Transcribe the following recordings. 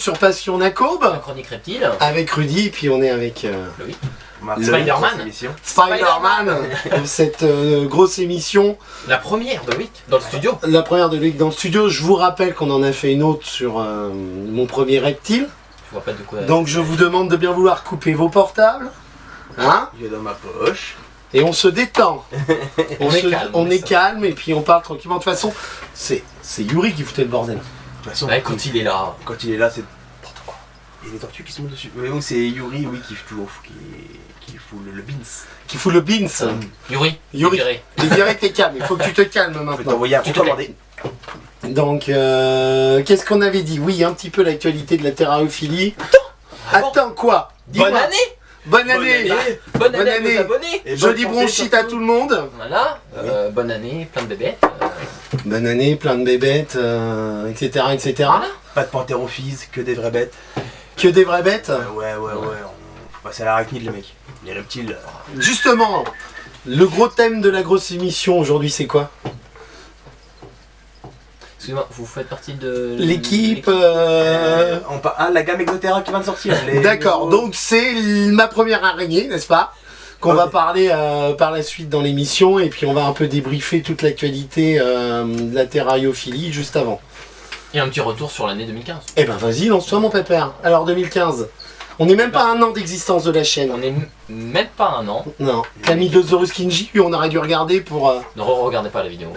sur Passion Nacobe. La chronique reptile. Avec Rudy, et puis on est avec Loïc. Spider-Man. Spider-Man pour cette grosse émission. La première de Loïc dans le studio. La première de Loïc dans le studio. Je vous rappelle qu'on en a fait une autre sur mon premier reptile. Je vois pas de quoi. Donc je vous demande de bien vouloir couper vos portables. Hein? Il est dans ma poche. Et on se détend. on est ça. calme et puis on parle tranquillement. De toute façon, c'est Yuri qui foutait le bordel. De toute façon, Ouais, quand il est là. quand il est là, c'est n'importe quoi. Il y a des tortues qui se montent dessus. Mais donc c'est Yuri, oui, qui fout le beans. Qui fout le beans. Yuri. Yuri. Viré. Les virés, t'es calme. Il faut que tu te calmes Je vais maintenant. t'envoyer un Tu te recommandé. Donc, qu'est-ce qu'on avait dit? Oui, un petit peu l'actualité de la terrarophilie. Attends quoi? Dis-moi. Bonne année. Bonne année. Bonne année à année. nos abonnés. Et Joli bonne santé, bronchite à surtout. tout le monde. Voilà. Bonne année, plein de bébés. Bonne année, plein de bébêtes, etc., etc. Voilà. Pas de panthérophyse, que des vraies bêtes. Que des vraies bêtes. Ouais, faut passer à l'arachnide, les mecs. Les reptiles. Justement, le gros thème de la grosse émission aujourd'hui, c'est quoi? Excusez-moi, vous faites partie de L'équipe. La gamme Exotera qui vient de sortir. D'accord, donc c'est ma première araignée, n'est-ce pas? Qu'on va parler par la suite dans l'émission, et puis on va un peu débriefer toute l'actualité de la terrariophilie juste avant. Et un petit retour sur l'année 2015. Eh ben vas-y, lance-toi mon pépère. Alors 2015, on n'est même pas un an d'existence de la chaîne. On est même pas un an. Non, Camille de Zoruskinji, on aurait dû regarder pour... Ne regardez pas la vidéo.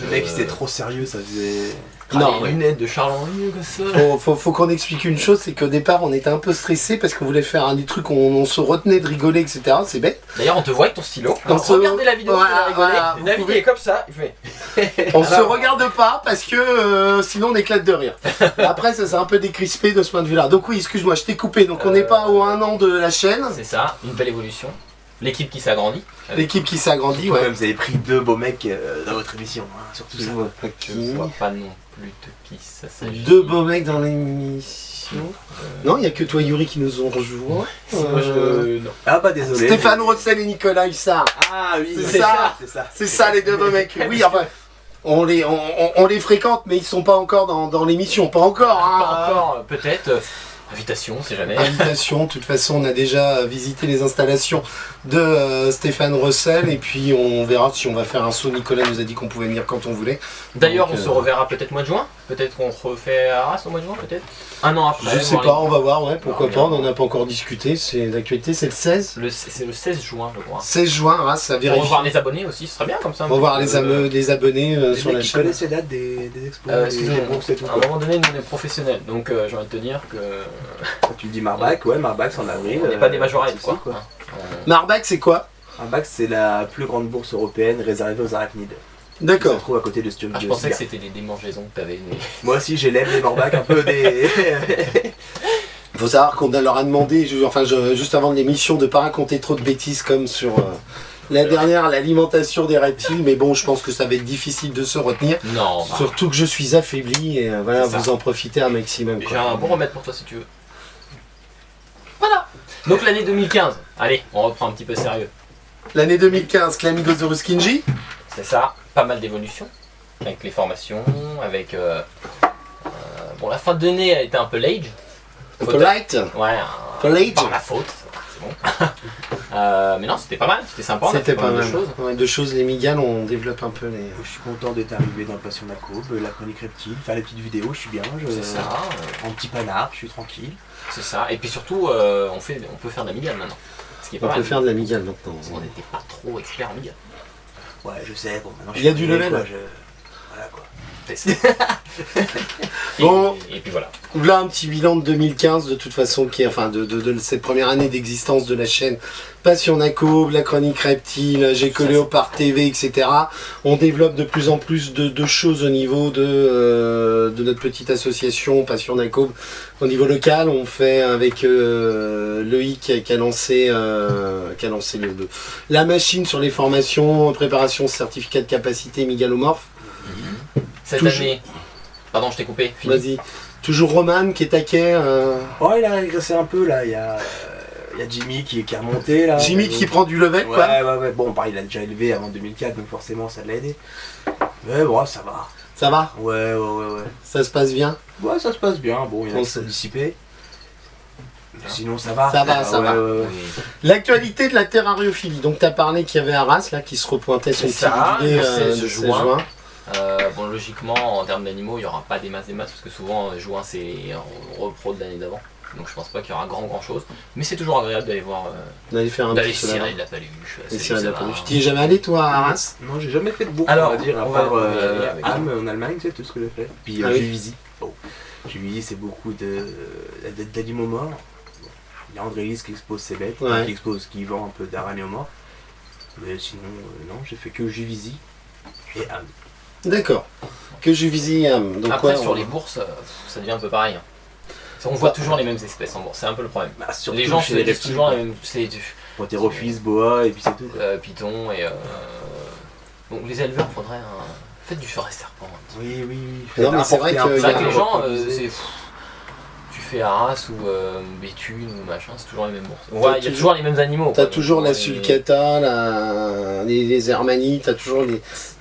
Le mec, c'était trop sérieux, ça faisait. Non, les lunettes de Charles-Henri comme ça. Faut qu'on explique une chose, c'est qu'au départ on était un peu stressé parce qu'on voulait faire des trucs où on se retenait de rigoler, etc. C'est bête. D'ailleurs, on te voit avec ton stylo. On Alors, se- regardez la vidéo, Voilà, vous allez rigoler. voilà, vous David pouvez- il est comme ça, il fait. On se regarde pas parce que sinon on éclate de rire. Après ça s'est un peu décrispé de ce point de vue-là. Donc oui, excuse-moi, je t'ai coupé. Donc on n'est pas au 1 an de la chaîne. C'est ça, une belle évolution. L'équipe qui s'agrandit. L'équipe qui s'agrandit, Quand ouais. même, vous avez pris deux beaux mecs dans votre émission, hein, surtout Je ça. vois pas Je qui. vois pas non plus de qui ça s'agit. Deux beaux mecs dans l'émission. Non, il n'y a que toi Yuri qui nous ont rejoints. Moi, non. Ah bah désolé. Stéphane Rossel et Nicolas Hussard. Ah oui, C'est ça. c'est ça. C'est ça les deux beaux mecs. Oui, enfin, on les fréquente, mais ils sont pas encore dans l'émission. Pas encore. Hein. Pas encore, peut-être. Invitation, on sait jamais. Invitation, de toute façon, on a déjà visité les installations de Stéphane Russell et puis on verra si on va faire un saut. Nicolas nous a dit qu'on pouvait venir quand on voulait. D'ailleurs, Donc, on se reverra peut-être mois de juin. Peut-être qu'on refait Arras au mois de juin, peut-être. Un an après. Je sais voir pas, on va voir, ouais, pourquoi Non, pas, on bien. n'en a pas encore discuté. C'est l'actualité, c'est le 16. C'est le 16 juin, je crois. 16 juin, Arras, à Pour vérifier. revoir les abonnés aussi, ce serait bien comme ça. On va voir les abonnés Les sur la mecs qui chaîne. connaissent les dates des expos, Excusez-moi, des bourses et tout. à un moment donné, nous on est professionnels, donc j'ai envie de te dire que Tu me dis Marbac, ouais, Marbac c'est en avril. on n'est pas des majorettes, pas de soucis, quoi. Marbach, c'est quoi? Marbac c'est la plus grande bourse européenne réservée aux arachnides. Qui se D'accord. trouve à côté de Studio. Je pensais que c'était des démangeaisons que t'avais. Mais... Moi aussi j'élève les Marbac un peu des. Faut savoir qu'on leur a demandé, juste avant l'émission, de pas raconter trop de bêtises comme sur la dernière, l'alimentation des reptiles. Mais bon, je pense que ça va être difficile de se retenir. Non, bah, Surtout que je suis affaibli et voilà, C'est ça. vous en profitez un maximum. j'ai quoi. un bon remède pour toi si tu veux. Voilà. Donc l'année 2015. Allez, on reprend un petit peu sérieux. L'année 2015, Clamigo Zoruskinji. C'est ça, pas mal d'évolution. Avec les formations, avec... bon, la fin d'année a été un peu late. Un peu light. Ouais, peu late. par ma faute, c'est bon. Mais non, c'était pas mal, c'était sympa. on a C'était fait pas de mal. choses. Ouais, de choses, les migales, on développe un peu les. Je suis content d'être arrivé dans le Passion Nacobe, la chronique reptile, faire les petites vidéos, je suis bien. C'est ça, En petit panard, je suis tranquille. c'est ça. Et puis surtout, on peut faire de la migale maintenant. Ce qui est pas On mal. peut faire de la migale maintenant. On n'était pas trop expert en migale. Ouais, je sais, bon, maintenant je Il y a suis du arrivé, level. quoi, Voilà quoi. Bon. Et puis voilà. Là, un petit bilan de 2015, de toute façon, qui est, enfin, de cette première année d'existence de la chaîne Passion Nacobe, la chronique reptile, Géco Léopard TV, etc. On développe de plus en plus de choses au niveau de notre petite association Passion Nacobe. Au niveau local, on fait avec Loïc qui a lancé la machine sur les formations, préparation certificat de capacité mégalomorphe. Cette Toujours. année... Pardon, je t'ai coupé. Fini. Vas-y. Toujours Roman qui est taquet. Oh, il a régressé un peu là, il y a Jimmy qui est remonté là. Jimmy qui prend du level, quoi. Ouais, bon, pareil, il a déjà élevé avant 2004, donc forcément ça l'a aidé. Mais bon, ça va. Ça va? Ouais. Ça se passe bien? Ouais, ça se passe bien. Bon, il y en a On qui sont sait. dissipés. Sinon, ça va. Ça va, ça va. Ouais. Oui. L'actualité de la terrariophilie. Donc, tu as parlé qu'il y avait Arras là qui se repointait son C'est petit ça, guidé le 16 de 16 juin. juin. Bon, logiquement, en termes d'animaux, il n'y aura pas des masses parce que souvent, juin, c'est un repro de l'année d'avant. Donc je pense pas qu'il y aura grand chose. Mais c'est toujours agréable d'aller voir. D'aller faire un D'aller petit cirer de la paluche. Les c'est- cirer de la ça peluche. va. Tu y es jamais allé toi à Arras? Non, j'ai jamais fait de bourse, Alors, on va dire, à on va part y aller avec Hamm en Allemagne, tu sais, tout ce que j'ai fait. Puis Ah oui. Juvisy. Bon, Juvisy, c'est beaucoup d'animaux morts. Bon, il y a André Lys qui expose ses bêtes, Ouais. qui vend un peu d'araignées morts. Mais sinon, non, j'ai fait que Juvisy et Hamm. D'accord. Que Juvisy et Hamm. Donc, Après, ouais, sur on- les bourses, ça devient un peu pareil. hein. On voit toujours les mêmes espèces en bourse, c'est un peu le problème. Bah, surtout Les gens chez se les disent reptiles, toujours quoi. les mêmes. C'est du Protérophis, boa, et puis c'est tout. quoi. python et. Donc les éleveurs, faudrait faites du forêt serpent. Oui. Non, mais c'est vrai Apporter un que C'est vrai y a que un les gens, reproduisé. tu fais Arras ou Béthune ou machin, c'est toujours les mêmes bourses. T'as Ouais, il y a toujours- toujours les mêmes animaux. T'as quoi. toujours la Et- sulcata, les hermanies, t'as toujours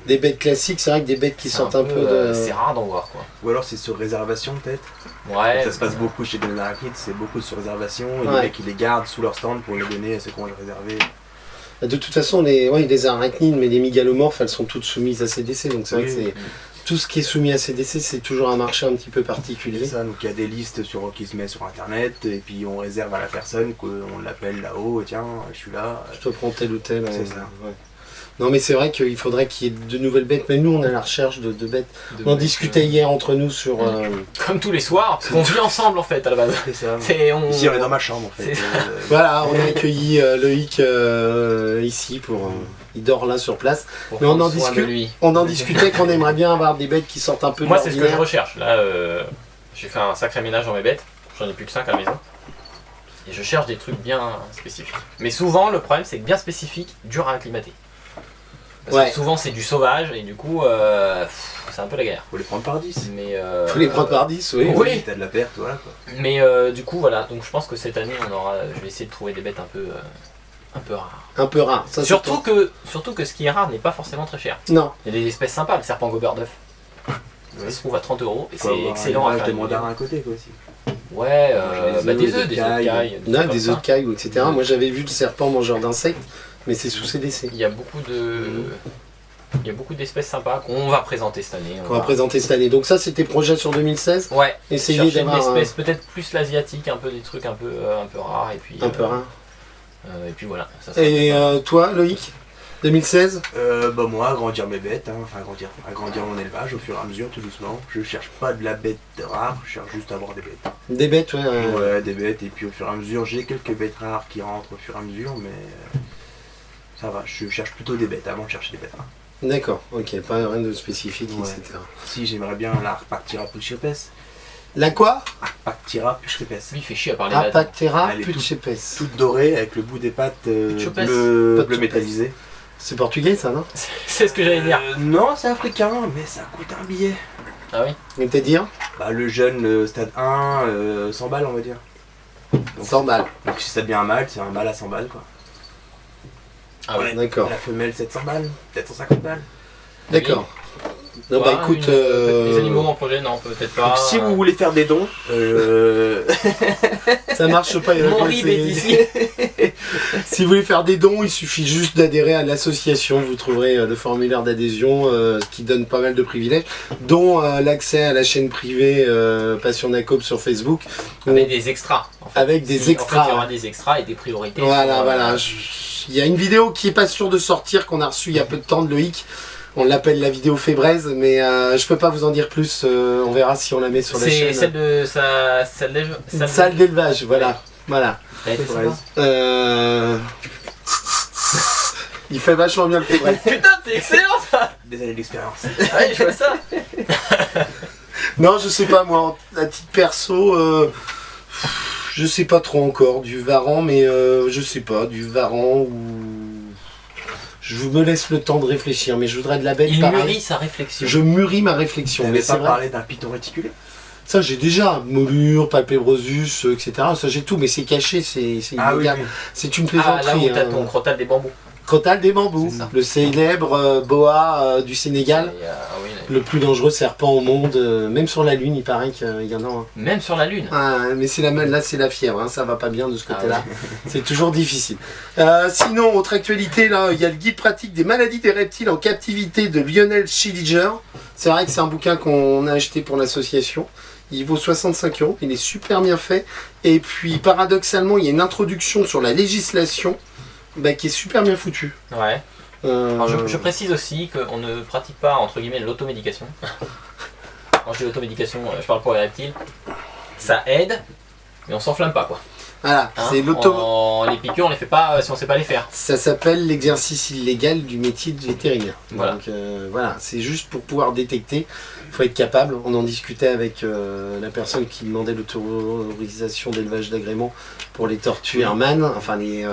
des bêtes classiques. C'est vrai que des bêtes qui c'est sortent un peu de. C'est rare d'en voir quoi. Ou alors c'est sur réservation peut-être. Ouais. Ça se passe beaucoup chez les arachnides, c'est beaucoup sur réservation. Et Ouais. les mecs ils les gardent sous leur stand pour les donner à ceux qui ont réservé. De toute façon, les arachnides, mais les mégalomorphes, elles sont toutes soumises à CDC. Donc c'est vrai que Oui. c'est tout ce qui est soumis à CDC, c'est toujours un marché un petit peu particulier. C'est ça, donc il y a des listes qui se mettent sur internet et puis on réserve à la personne, qu'on l'appelle là-haut, tiens, je suis là. Je te prends tel ou tel. C'est ça. Ouais. Non, mais c'est vrai qu'il faudrait qu'il y ait de nouvelles bêtes. Mais nous, on est à la recherche de bêtes. On en discutait hier entre nous sur. Comme tous les soirs, parce qu'on vit ensemble en fait à la base. C'est ça. Ici Ici on est dans ma chambre en fait. C'est- Voilà, on a accueilli Loïc ici pour. Il dort là sur place. Mais on en discute. On en discutait qu'on aimerait bien avoir des bêtes qui sortent un peu de Moi, c'est ce que je l'ordinaire. recherche. Là, j'ai fait un sacré ménage dans mes bêtes. J'en ai plus que 5 à la maison. Et je cherche des trucs bien spécifiques. Mais souvent, le problème, c'est que bien spécifique, dur à acclimater. Parce Ouais. que souvent, c'est du sauvage et du coup, c'est un peu la galère. Faut les prendre par 10. Mais, Faut les prendre par 10, oui. Oui. T'as de la perte, voilà quoi. mais du coup, voilà. Donc, je pense que cette année, je vais essayer de trouver des bêtes un peu rares. Un peu rare. Ça, c'est Surtout que ce qui est rare n'est pas forcément très cher. top. Non. Il y a des espèces sympas, le serpent gobeur d'œuf. Ça se trouve à 30 € et Faut c'est avoir excellent à un faire. des une mandarins vidéo. à côté quoi aussi. Ouais, Manger des œufs, des cailles. cailles. On a trucs des comme œufs de cailles, etc. Moi, j'avais vu le serpent mangeur d'insectes, mais c'est sous CDC. Il y a beaucoup d'espèces sympas qu'on va présenter cette année. Qu'on va présenter cette année. Donc ça, c'était projet sur 2016. Ouais, Essayer chercher une d'avoir espèce peut-être plus l'asiatique, un peu des trucs un peu rares et puis un peu rare. et puis voilà. Ça sera Et sympa. toi, Loïc 2016 Bah moi, agrandir mes bêtes, hein, enfin agrandir mon élevage au fur et à mesure, tout doucement. Je cherche pas de la bête rare, je cherche juste à avoir des bêtes. Des bêtes, ouais. Ouais, des bêtes, et puis au fur et à mesure, j'ai quelques bêtes rares qui rentrent au fur et à mesure, mais ça va, je cherche plutôt des bêtes avant de chercher des bêtes rares. D'accord, ok, pas rien de spécifique, Ouais. etc. Si j'aimerais bien la Arpactira puchepes, La quoi Arpactira puchepes, Lui il fait chier à parler latin. Apactera Elle est putschepes. toute dorée avec le bout des pattes Puchepes. bleu Puchepes. métallisé. C'est portugais, ça, non C'est ce que j'allais dire. Non, c'est africain, mais ça coûte un billet. Ah oui. On te dire Bah le jeune, le stade 1, 100 balles on va dire. Donc, 100 balles. Donc si ça devient un mâle, c'est un mâle à 100 balles quoi. Ah ouais. D'accord. La femelle 700 balles, peut-être 150 balles. D'accord. Non, bah Ouais, écoute. les animaux en projet, non, peut-être pas. Donc si vous voulez faire des dons, Ça marche pas. il y en a Mon pas, rib c'est- est ici. Si vous voulez faire des dons, il suffit juste d'adhérer à l'association. Vous trouverez le formulaire d'adhésion qui donne pas mal de privilèges, dont l'accès à la chaîne privée Passion Nacob sur Facebook. Avec des extras. En fait. Avec des extras. En fait, il y aura des extras et des priorités. Voilà, sur, voilà. Il y a une vidéo qui est pas sûre de sortir, qu'on a reçue il y a peu de temps de Loïc. On l'appelle la vidéo Fébraise, mais je peux pas vous en dire plus. On verra si on la met sur la C'est chaîne. celle de sa Salle d'élevage, voilà. Voilà. Elle était sympa. Il fait vachement bien le Fébraise. Putain, c'est excellent ça. des années d'expérience. Ouais, je vois ça. Non, je sais pas moi, à titre perso, je sais pas trop encore du Varan, mais je sais pas, du Varan ou. Je me laisse le temps de réfléchir, mais je voudrais de la bête Il pareil. mûrit sa réflexion. Je mûris ma réflexion, On mais n'avait c'est pas vrai. parlé d'un python réticulé. Ça j'ai déjà, Molure, Palpébrosus, etc. Ça j'ai tout, mais c'est caché, c'est illégal. C'est une Ah, là plaisanterie. où t'as hein. ton crottal des bambous. Crotal des bambous, C'est ça. le célèbre boa du Sénégal. Et, oui, Le plus dangereux serpent au monde, même sur la Lune, il paraît qu'il y en a un. Même sur la Lune. Ah, mais là, c'est la fièvre, hein, ça va pas bien de ce Ah côté-là. ouais. C'est toujours difficile. Sinon, autre actualité, là, il y a le guide pratique des maladies des reptiles en captivité de Lionel Schilliger. C'est vrai que c'est un bouquin qu'on a acheté pour l'association. Il vaut 65 €, il est super bien fait. Et puis, paradoxalement, il y a une introduction sur la législation qui est super bien foutue. Ouais. Alors, je précise aussi qu'on ne pratique pas entre guillemets l'automédication. Quand je dis l'automédication, je parle pour les reptiles. Ça aide, mais on s'enflamme pas quoi. Voilà, Hein, c'est les piqûres, on les fait pas si on sait pas les faire. Ça s'appelle l'exercice illégal du métier de vétérinaire. Voilà. Donc voilà, c'est juste pour pouvoir détecter, il faut être capable. On en discutait avec la personne qui demandait l'autorisation d'élevage d'agrément pour les tortues Hermann, enfin les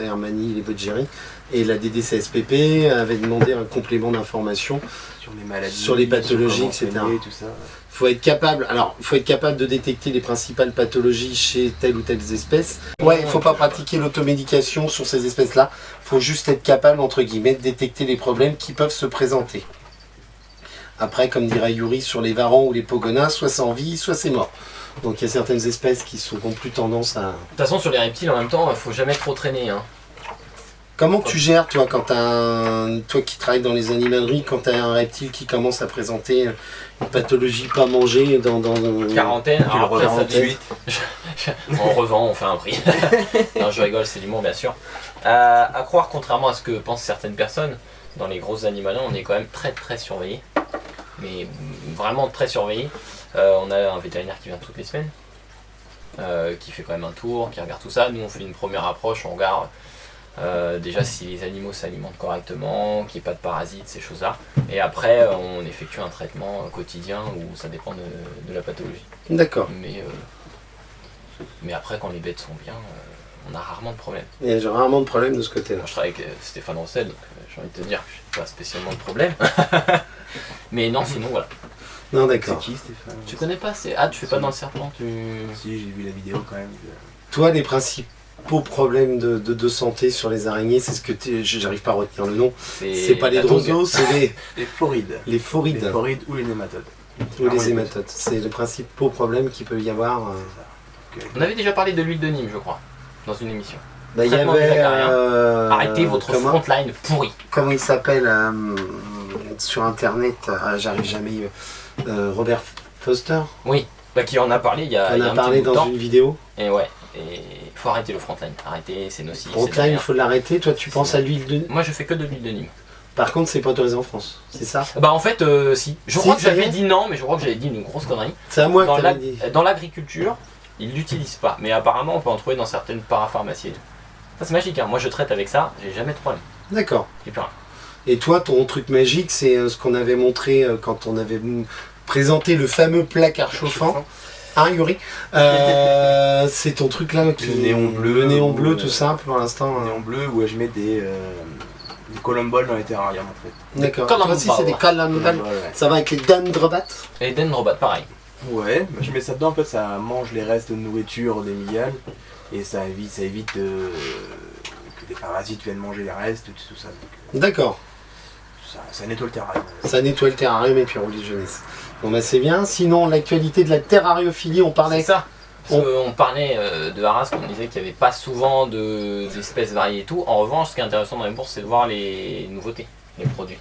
Hermanni, les Bodgeri, et la DDCSPP avait demandé un complément d'information Sur les maladies, sur les pathologies, comment etc. soigner, tout ça. Faut être capable, alors il faut être capable de détecter les principales pathologies chez telle ou telle espèce. Ouais, il faut pas pratiquer l'automédication sur ces espèces-là. Il faut juste être capable, entre guillemets, de détecter les problèmes qui peuvent se présenter. Après, comme dirait Yuri, sur les varans ou les pogonas, soit c'est en vie, soit c'est mort. Donc il y a certaines espèces qui ont plus tendance à... De toute façon, sur les reptiles, en même temps, faut jamais trop traîner. Hein. Comment tu gères, toi, quand toi qui travailles dans les animaleries, quand tu as un reptile qui commence à présenter une pathologie pas mangée dans Quarantaine, Tu le alors après, revends ça tout de suite. on revend, on fait un prix. Non, je rigole, c'est l'humour, bien sûr. À croire, contrairement à ce que pensent certaines personnes, dans les grosses animaleries, on est quand même très très surveillé. Mais vraiment très surveillé. On a un vétérinaire qui vient toutes les semaines, qui fait quand même un tour, qui regarde tout ça. Nous, on fait une première approche, on regarde déjà si les animaux s'alimentent correctement, qu'il n'y ait pas de parasites, ces choses-là. Et après, on effectue un traitement quotidien où ça dépend de la pathologie. D'accord. Mais après, quand les bêtes sont bien, on a rarement de problème. Il y a rarement de problème de ce côté-là. Moi, je travaille avec Stéphane Ancel, donc j'ai envie de te dire que je n'ai pas spécialement de problème. Mais non, sinon, voilà. Non, C'est d'accord. qui Stéphane? Tu connais pas, tu fais pas dans le serpent, Si, j'ai vu la vidéo quand même. Toi, les principaux problèmes de santé sur les araignées, c'est ce que j'arrive pas à retenir le nom. C'est pas les la tongue. drosoes, c'est Les florides. les Les phorides florides ou les nématodes. ou les hématodes. C'est les principaux problèmes qu'il peut y avoir. On avait déjà parlé de l'huile de Nîmes, je crois, dans une émission. Bah, il y Traitement des avait. acariens. Arrêtez votre comment, frontline pourri. comment il s'appelle sur internet, j'arrive jamais. Robert Foster. Oui, qui en a parlé il y a, On il y a a un parlé petit bout de dans temps. une vidéo. Et ouais, et il faut arrêter le frontline. Arrêtez, c'est nocif. c'est de la Frontline, il merde. faut l'arrêter. Toi, tu penses à l'huile de. Moi, je fais que de l'huile de Nîmes. Par contre, c'est pas autorisé en France, c'est ça? Bah en fait, si. Je Si, crois que ça y j'avais est. dit non, mais je crois que j'avais dit une grosse connerie. C'est à moi que Dans t'avais dit. dans l'agriculture, ils l'utilisent pas. Mais apparemment, on peut en trouver dans certaines parapharmacies et tout. Ça, c'est magique, hein. Moi, je traite avec ça, j'ai jamais de problème. D'accord. J'ai plus rien. Et toi, ton truc magique, c'est ce qu'on avait montré quand on avait présenté le fameux placard chauffant. Hein, Yuri? C'est ton truc là qui... Le néon bleu. Le néon bleu, ou, tout simple pour l'instant. Le néon bleu où je mets des columboles dans les terrariums en fait. D'accord. Column Toi aussi, c'est des ball. column ball. Ouais. Ça va avec les dendrobat. Et dendrobat, pareil. Ouais, bah, je mets ça dedans, en fait ça mange les restes de nourriture des migales et ça évite que les parasites viennent manger les restes, tout ça. Donc, D'accord. ça nettoie le terrarium. Ça nettoie le terrarium et puis on lit jeunesse. Bon bah c'est bien. Sinon, l'actualité de la terrariophilie, on parlait... C'est ça. Parce qu'on parlait de Arras, on disait qu'il n'y avait pas souvent d'espèces variées et tout. En revanche, ce qui est intéressant dans les bourses, c'est de voir les nouveautés, les produits.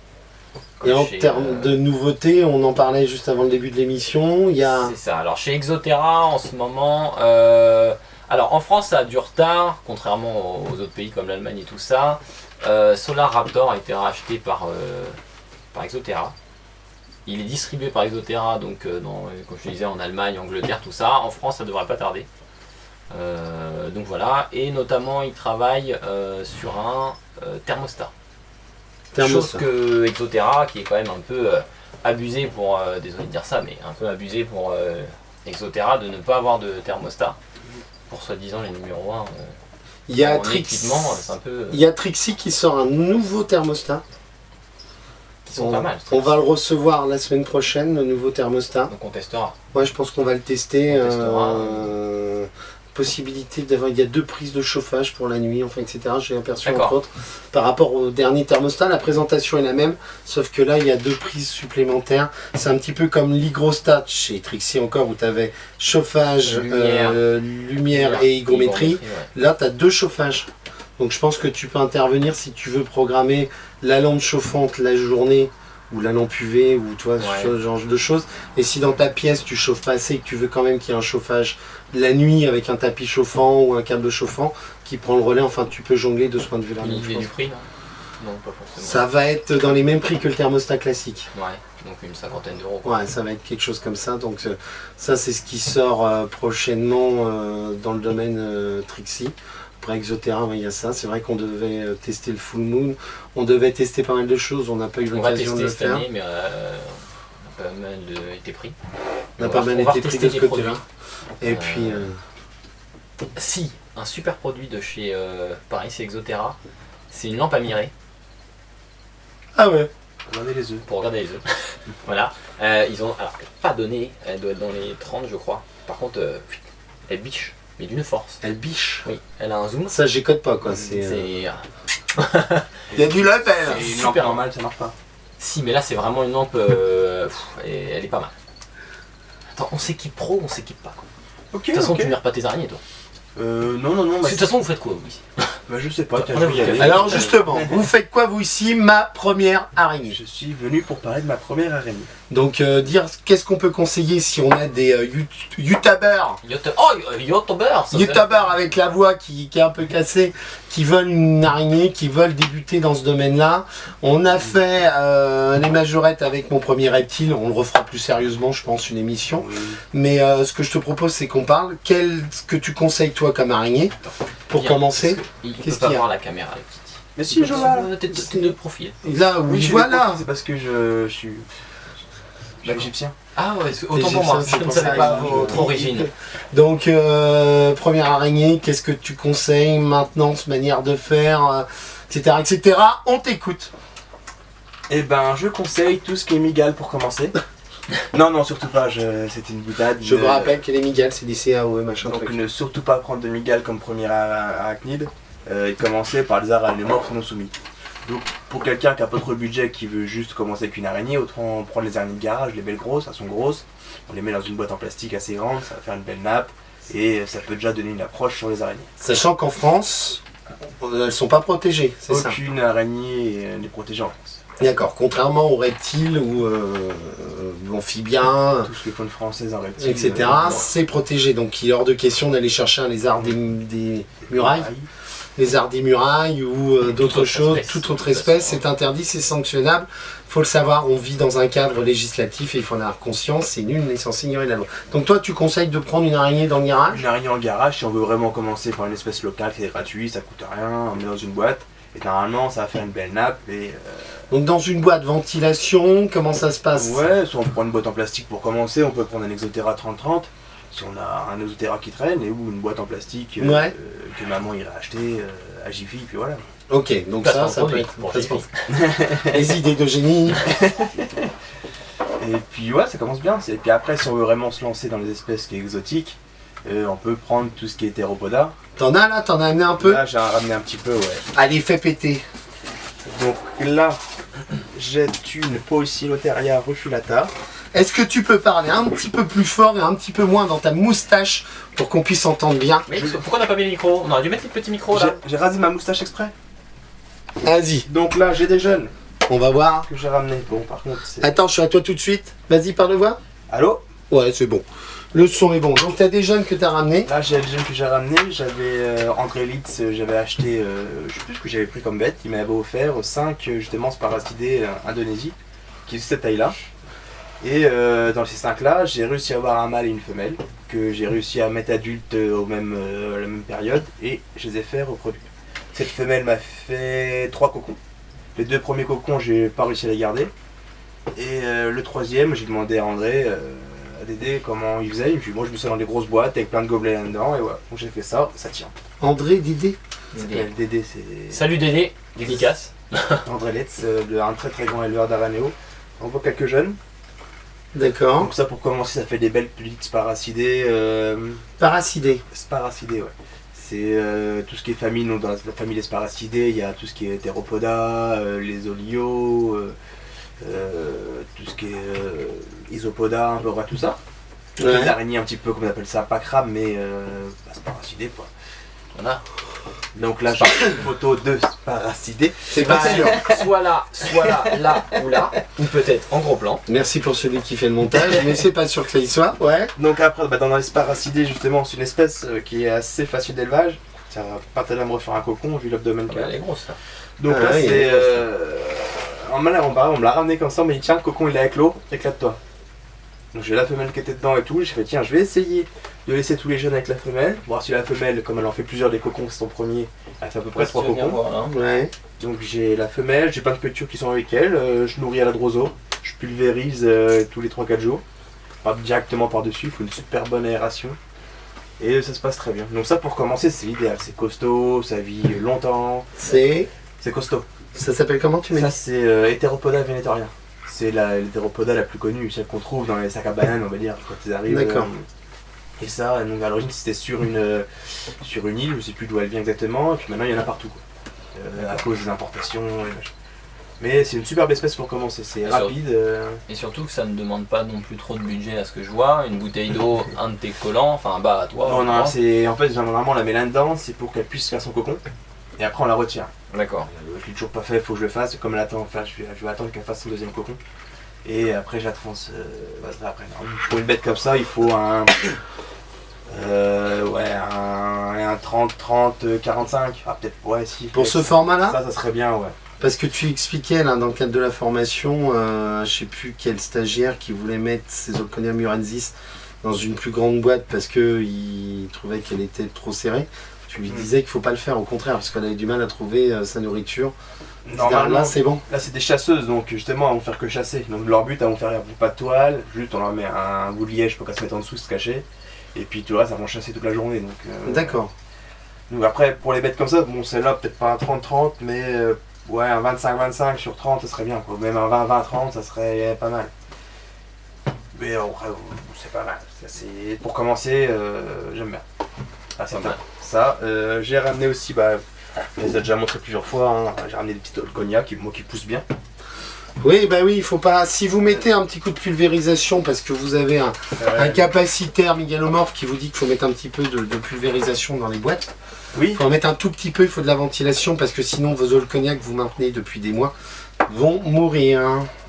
Et en Chez, termes de nouveautés, on en parlait juste avant le début de l'émission, il y a... C'est ça. Alors chez Exoterra, en ce moment, alors en France, ça a du retard, contrairement aux autres pays comme l'Allemagne et tout ça. Solar Raptor a été racheté par Exoterra. Il est distribué par Exoterra, donc comme je te disais, en Allemagne, Angleterre, tout ça. En France, ça devrait pas tarder. Donc voilà. Et notamment, il travaille sur un thermostat. Chose que Exoterra, qui est quand même un peu abusé pour, désolé de dire ça, mais un peu abusé pour Exoterra de ne pas avoir de thermostat. Pour soi-disant les numéros 1 Il y a en équipement, c'est un peu... Il y a Trixie qui sort un nouveau thermostat. Qui sont pas mal. On va le recevoir la semaine prochaine, le nouveau thermostat. Donc on testera. Ouais, je pense qu'on va le tester. On testera. possibilité d'avoir, il y a 2 prises de chauffage pour la nuit, enfin etc. J'ai aperçu D'accord. entre autres. Par rapport au dernier thermostat, la présentation est la même, sauf que là il y a 2 prises supplémentaires. C'est un petit peu comme l'hygrostat chez Trixie encore où tu avais chauffage, lumière et hygrométrie. Ouais. Là tu as 2 chauffages. Donc je pense que tu peux intervenir si tu veux programmer la lampe chauffante la journée ou la lampe UV ou toi ce genre de choses. Et si dans ta pièce tu chauffes pas assez et que tu veux quand même qu'il y ait un chauffage la nuit avec un tapis chauffant ou un câble chauffant qui prend le relais, enfin tu peux jongler de ce point de vue-là. Une donc, je idée pense. du prix, non? Non, pas forcément. Ça va être dans les mêmes prix que le thermostat classique. Ouais, donc une 50aine d'euros. quoi. Ouais, ça va être quelque chose comme ça. Donc ça c'est ce qui sort prochainement dans le domaine Trixie. Après Exoterra, ouais, il y a ça. C'est vrai qu'on devait tester le Full Moon. On devait tester pas mal de choses. On n'a pas eu On va l'occasion de tester le cette faire. année, mais on a pas mal été pris. On a On pas va- mal on va été pris retester de ce des côté-là. produits. Et puis... Si, un super produit de chez, pareil, c'est Exoterra. C'est une lampe à mirer Ah ouais. Regardez les œufs. pour regarder les œufs. Voilà. Ils ont, alors, pas donné, elle doit être dans les 30, je crois. Par contre, elle biche, mais d'une force. Elle biche. Oui, elle a un zoom. Ça j'écote pas quoi. C'est... C'est. Il y a du label. Et une super lampe lampe. normale, ça marche pas. Si, mais là, c'est vraiment une lampe. Et elle est pas mal. Attends, on s'équipe pro, on s'équipe pas. Quoi. Ok, De toute façon, ok. tu mires pas tes araignées, toi. Non, De toute façon, vous faites quoi, vous ici? bah, je sais pas, tiens, On a je vais y vu aller. qu'il y Alors justement, vous faites quoi vous ici? Ma première araignée. Je suis venu pour parler de ma première araignée. Donc dire qu'est-ce qu'on peut conseiller si on a des youtubeurs youtubeurs avec la voix qui est un peu cassée, qui veulent une araignée, qui veulent débuter dans ce domaine-là. On a fait les majorettes avec mon premier reptile, on le refera plus sérieusement je pense une émission. Oui. Mais ce que je te propose c'est qu'on parle, ce que tu conseilles toi comme araignée pour commencer? Il peut Qu'est-ce pas qu'il y a voir la caméra, la petite. Mais si, je vois. T'es de profil. Là oui, Oui, je voilà. l'ai compris, c'est parce que je suis égyptien. Ah ouais, autant pour moi, Égyptien, je ne c'est savais pour ça, pas votre origine. Donc, première araignée, qu'est-ce que tu conseilles, maintenance, manière de faire, etc., etc. On t'écoute. Eh ben, je conseille tout ce qui est migale pour commencer. Non, surtout pas, c'était une boutade. Je vous rappelle que les migales, c'est des CAOE, machin Donc truc. ne surtout pas prendre de migale comme première arachnide et commencer par les araignées mortes non soumis. Donc pour quelqu'un qui a pas trop de budget, qui veut juste commencer avec une araignée, autant prendre les araignées de garage, les belles grosses, elles sont grosses, on les met dans une boîte en plastique assez grande, ça va faire une belle nappe et ça peut déjà donner une approche sur les araignées. Sachant qu'en France, elles sont pas protégées, c'est ça. Aucune araignée n'est protégée en France. D'accord, contrairement aux reptiles ou amphibiens, Tout ce que faune française en reptile. etc., c'est protégé. Donc il est hors de question d'aller chercher un lézard des murailles. Lézard des murailles ou d'autres autre choses, espèce. toute autre espèce, c'est interdit, c'est sanctionnable. Faut le savoir, on vit dans un cadre législatif et il faut en avoir conscience, c'est nul n'est censé ignorer la loi. Donc toi tu conseilles de prendre une araignée dans le garage? Une araignée en garage, si on veut vraiment commencer par une espèce locale qui est gratuite, ça coûte rien, on met dans une boîte. Et normalement ça va faire une belle nappe et Donc dans une boîte ventilation, comment ça se passe? ouais, soit on prend une boîte en plastique pour commencer, on peut prendre un Exoterra 30-30, si on a un Exoterra qui traîne, et ou une boîte en plastique Ouais. que maman irait acheter à Jiffy, puis voilà. Ok, donc Placement ça de peut produit être pour placement. Jiffy. Les idées de génie. Et puis ouais, ça commence bien. Et puis après, si on veut vraiment se lancer dans les espèces qui sont exotiques, on peut prendre tout ce qui est Théropoda. T'en as là? T'en as amené un peu? Là, j'ai ramené un petit peu, ouais. Allez, fais péter. Donc là, j'ai une Poecilotheria refulata. Est-ce que tu peux parler un petit peu plus fort et un petit peu moins dans ta moustache pour qu'on puisse entendre bien? Mais pourquoi on n'a pas mis les micros? On aurait dû mettre les petits micros là. J'ai rasé ma moustache exprès. Vas-y, Donc là, j'ai des jeunes on va voir. que j'ai ramenés. Bon, par contre, c'est... Attends, je suis à toi tout de suite. Vas-y, parle de voix. Allô? Ouais, c'est bon. Le son est bon. Donc t'as des jeunes que t'as ramenés. Là, j'ai des jeunes que j'ai ramenés. J'avais André Litz, j'avais acheté, je sais plus ce que j'avais pris comme bête. Il m'avait offert 5 justement Sparacidés Indonésie, qui est de cette taille-là. Et dans ces 5 là, j'ai réussi à avoir un mâle et une femelle, que j'ai réussi à mettre adultes à la même période, et je les ai fait reproduire. Cette femelle m'a fait 3 cocons. Les 2 premiers cocons, j'ai pas réussi à les garder. Et le troisième, j'ai demandé à André, à Dédé, comment il faisait. Il me dit, moi je me suis dans des grosses boîtes avec plein de gobelets là-dedans, et voilà. Donc j'ai fait ça, ça tient. André, Didé. Ça s'appelle Dédé, c'est Salut Dédé, dédicace. André Letz, un très très grand éleveur d'Aranéo. On voit quelques jeunes. D'accord. Donc ça pour commencer, ça fait des belles petites sparacidés. Paracidés. Sparacidés, ouais. C'est tout ce qui est famille, donc dans la famille des sparacidés, il y a tout ce qui est Théropoda, les Olios, tout ce qui est Isopoda, un peu tout ça. Ouais. Les araignées un petit peu comme on appelle ça, pas crabe, mais sparacidés quoi. Voilà. Donc là j'ai une photo de sparacidés. C'est pas sûr. Soit là, là ou là, ou peut-être en gros plan. Merci pour celui qui fait le montage, mais c'est pas sûr que ça y soit. Ouais. Donc après, dans les sparacidés justement, c'est une espèce qui est assez facile d'élevage. Ça va pas tellement me refaire un cocon vu l'abdomen qu'il a. Elle est grosse là. Donc Ah là oui, c'est... on me l'a ramené comme ça, on m'a dit tiens le cocon il est avec l'eau, éclate-toi. Donc j'ai la femelle qui était dedans et tout, j'ai fait tiens je vais essayer de laisser tous les jeunes avec la femelle, voir si la femelle, comme elle en fait plusieurs des cocons, c'est son premier, elle fait à peu près 3 cocons. Ouais. Donc j'ai la femelle, j'ai plein de petits qui sont avec elle, je nourris à la droso, je pulvérise tous les 3-4 jours, pas directement par-dessus, il faut une super bonne aération. Et ça se passe très bien. Donc ça pour commencer c'est l'idéal, c'est costaud, ça vit longtemps, C'est. c'est costaud. Ça s'appelle comment tu m'as Ça dit? c'est Heteropoda venatorien. C'est l'hétéropoda la plus connue, celle qu'on trouve dans les sacs à bananes on va dire quand ils arrivent. D'accord. Et ça, donc à l'origine c'était sur une île, je sais plus d'où elle vient exactement, et puis maintenant il y en a partout quoi. À cause des importations et machin. Mais c'est une superbe espèce pour commencer, c'est Et rapide. Et surtout que ça ne demande pas non plus trop de budget à ce que je vois. Une bouteille d'eau, un de tes collants, enfin un bas à toi. Non, toi. c'est en fait généralement on la met là-dedans, c'est pour qu'elle puisse faire son cocon. Et après on la retire. D'accord. Je l'ai toujours pas fait, il faut que je le fasse. Comme elle attend, enfin, je vais attendre qu'elle fasse son deuxième cocon. Et après j'attends après. Pour une bête comme ça, il faut un 30, 45. Ah, peut-être, ouais, si. Pour ce format-là? Ça serait bien, ouais. Parce que tu expliquais là dans le cadre de la formation, je sais plus quel stagiaire qui voulait mettre ses Zolconia murensis dans une plus grande boîte parce qu'il trouvait qu'elle était trop serrée. Tu lui disais qu'il faut pas le faire, au contraire, parce qu'elle avait du mal à trouver sa nourriture. Normalement, Là c'est bon. là c'est des chasseuses, donc justement elles vont faire que chasser. Donc leur but, elles vont faire pas de toile, juste on leur met un bout de liège pour qu'elles se mettent en dessous, se cacher. Et puis tout le reste, elles vont chasser toute la journée. D'accord. Donc après, pour les bêtes comme ça, bon celle-là peut-être pas un 30-30, mais ouais un 25-25 sur 30 ça serait bien quoi. Même un 20-20-30 ça serait pas mal. Mais après, c'est pas mal. Ça, c'est... Pour commencer, j'aime bien. Ah, c'est Pas top. mal. Ça, j'ai ramené aussi, on les a déjà montré plusieurs fois, hein. J'ai ramené des petites Zolconia qui poussent bien. Oui, bah oui, il faut pas. Si vous mettez un petit coup de pulvérisation parce que vous avez un capacitaire mégalomorphe qui vous dit qu'il faut mettre un petit peu de pulvérisation dans les boîtes, Oui, il faut en mettre un tout petit peu, il faut de la ventilation parce que sinon vos Zolconia que vous maintenez depuis des mois vont mourir.